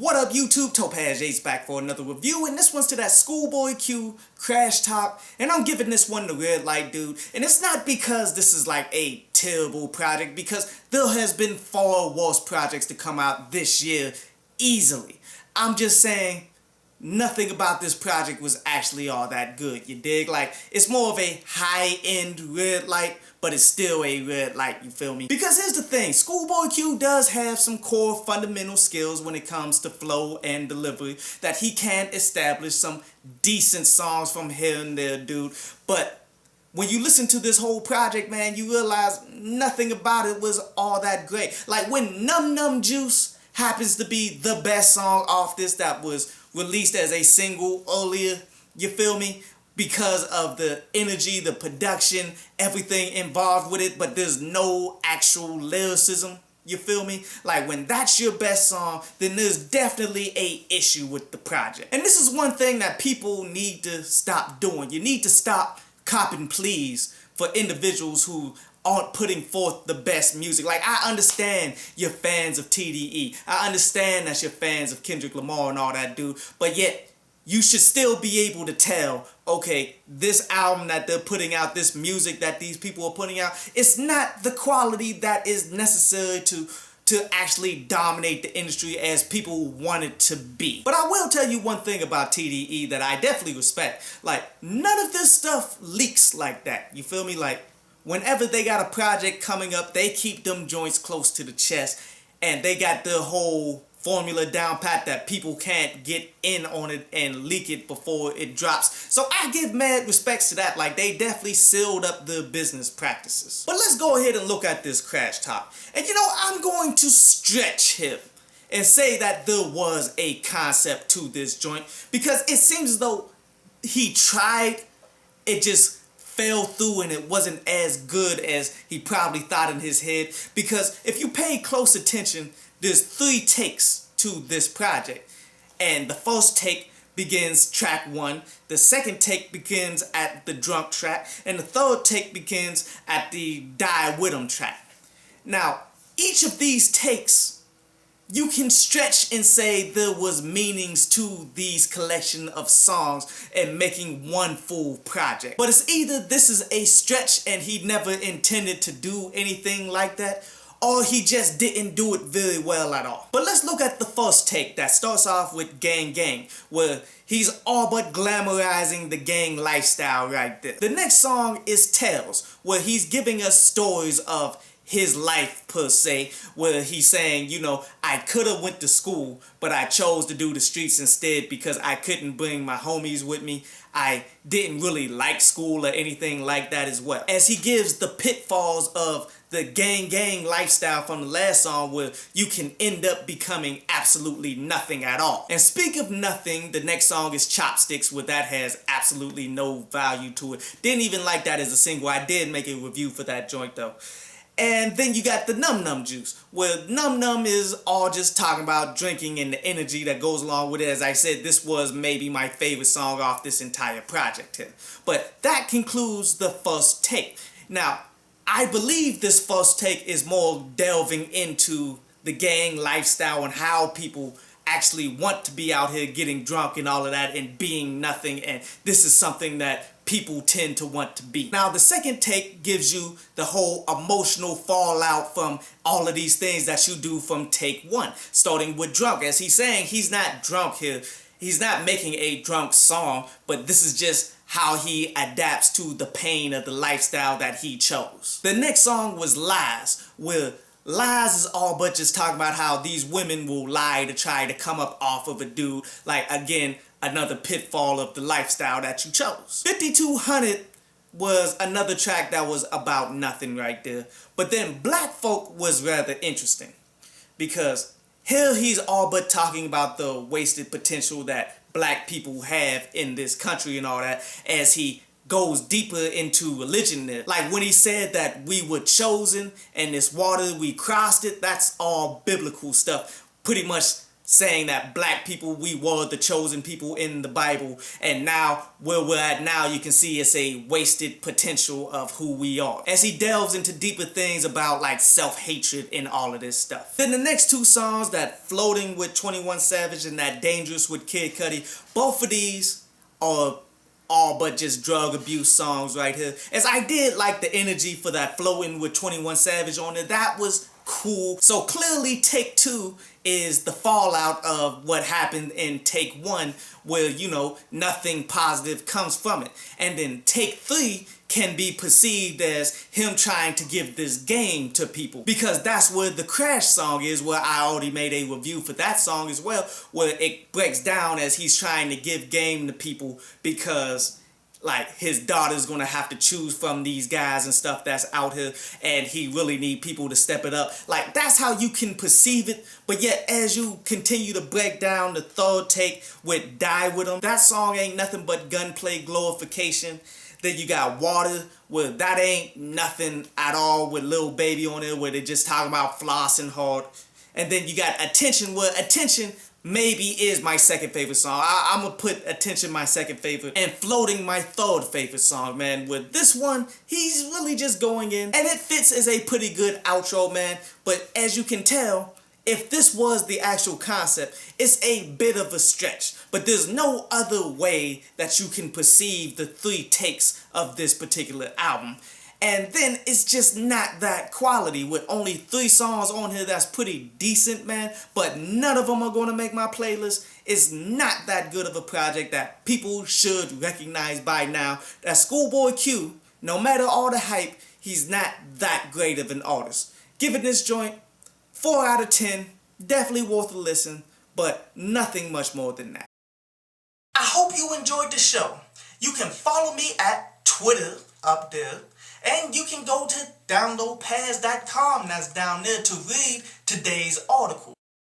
What up YouTube, Topaz Ace back for another review, and this one's to that Schoolboy Q Crash Top, and I'm giving this one the red light, dude. And it's not because this is like a terrible project, because there has been far worse projects to come out this year easily. I'm just saying nothing about this project was actually all that good, you dig? Like, it's more of a high-end red light, but it's still a red light, you feel me? Because here's the thing, Schoolboy Q does have some core fundamental skills when it comes to flow and delivery that he can establish some decent songs from here and there, dude. But when you listen to this whole project, man, you realize nothing about it was all that great. Like when Num Num Juice happens to be the best song off this that was released as a single earlier, you feel me? Because of the energy, the production, everything involved with it, but there's no actual lyricism, you feel me? Like when that's your best song, then there's definitely a issue with the project. And this is one thing that people need to stop doing. You need to stop copping pleas for individuals who aren't putting forth the best music. Like, I understand you're fans of TDE. I understand that you're fans of Kendrick Lamar and all that, dude. But yet, you should still be able to tell, okay, this album that they're putting out, this music that these people are putting out, it's not the quality that is necessary to actually dominate the industry as people want it to be. But I will tell you one thing about TDE that I definitely respect. Like, none of this stuff leaks like that. You feel me? Like, whenever they got a project coming up, they keep them joints close to the chest, and they got the whole formula down pat that people can't get in on it and leak it before it drops. So I give mad respects to that. Like, they definitely sealed up their business practices. But let's go ahead and look at this Crash Top. And you know, I'm going to stretch him and say that there was a concept to this joint, because it seems as though he tried, it just fell through and it wasn't as good as he probably thought in his head. Because if you pay close attention, there's 3 takes to this project. And the first take begins track 1, the second take begins at the drunk track, and the third take begins at the Die With 'Em track. Now, each of these takes, you can stretch and say there was meanings to these collection of songs and making one full project. But it's either this is a stretch and he never intended to do anything like that, or he just didn't do it very well at all. But let's look at the first take that starts off with Gang Gang, where he's all but glamorizing the gang lifestyle right there. The next song is Tales, where he's giving us stories of his life per se, where he's saying, you know, I could have went to school, but I chose to do the streets instead because I couldn't bring my homies with me. I didn't really like school or anything like that as well. As he gives the pitfalls of the gang lifestyle from the last song, where you can end up becoming absolutely nothing at all. And speak of nothing, the next song is Chopsticks, where that has absolutely no value to it. Didn't even like that as a single. I did make a review for that joint though. And then you got the Num Num Juice, where Num Num is all just talking about drinking and the energy that goes along with it. As I said, this was maybe my favorite song off this entire project here. But that concludes the first take. Now, I believe this first take is more delving into the gang lifestyle and how people actually want to be out here getting drunk and all of that and being nothing, and this is something that people tend to want to be. Now, the second take gives you the whole emotional fallout from all of these things that you do from take 1, starting with Drunk. As he's saying, he's not drunk here. He's not making a drunk song, but this is just how he adapts to the pain of the lifestyle that he chose. The next song was Lies, where Lies is all but just talking about how these women will lie to try to come up off of a dude. Like, again, another pitfall of the lifestyle that you chose. 5200 was another track that was about nothing right there. But then Black Folk was rather interesting, because here he's all but talking about the wasted potential that black people have in this country and all that, as he goes deeper into religion there. Like when he said that we were chosen and this water, we crossed it, that's all biblical stuff. Pretty much saying that black people, we were the chosen people in the Bible, and now where we're at now, you can see it's a wasted potential of who we are. As he delves into deeper things about like self-hatred and all of this stuff. Then the next two songs, that Floating with 21 Savage and that Dangerous with Kid Cudi, both of these are all but just drug abuse songs right here. As I did like the energy for that Floating with 21 Savage on it, that was cool. So clearly take two is the fallout of what happened in take one, where, you know, nothing positive comes from it. And then take three can be perceived as him trying to give this game to people, because that's where the Crash song is, where I already made a review for that song as well, where it breaks down as he's trying to give game to people because like his daughter's gonna have to choose from these guys and stuff that's out here, and he really need people to step it up. Like, that's how you can perceive it. But yet as you continue to break down the third take with Die With 'Em, that song ain't nothing but gunplay glorification. Then you got Water, where that ain't nothing at all, with Lil Baby on it, where they just talking about flossing hard. And then you got Attention, where Attention maybe is my second favorite song. I'm gonna put Attention my second favorite, and Floating my third favorite song, man. With this one, he's really just going in, and it fits as a pretty good outro, man. But as you can tell, if this was the actual concept, it's a bit of a stretch. But there's no other way that you can perceive the three takes of this particular album. And then it's just not that quality, with only 3 songs on here that's pretty decent, man. But none of them are going to make my playlist. It's not that good of a project that people should recognize by now. That Schoolboy Q, no matter all the hype, he's not that great of an artist. Giving this joint 4 out of 10. Definitely worth a listen, but nothing much more than that. I hope you enjoyed the show. You can follow me at Twitter up there. And you can go to downloadpass.com, that's down there, to read today's article.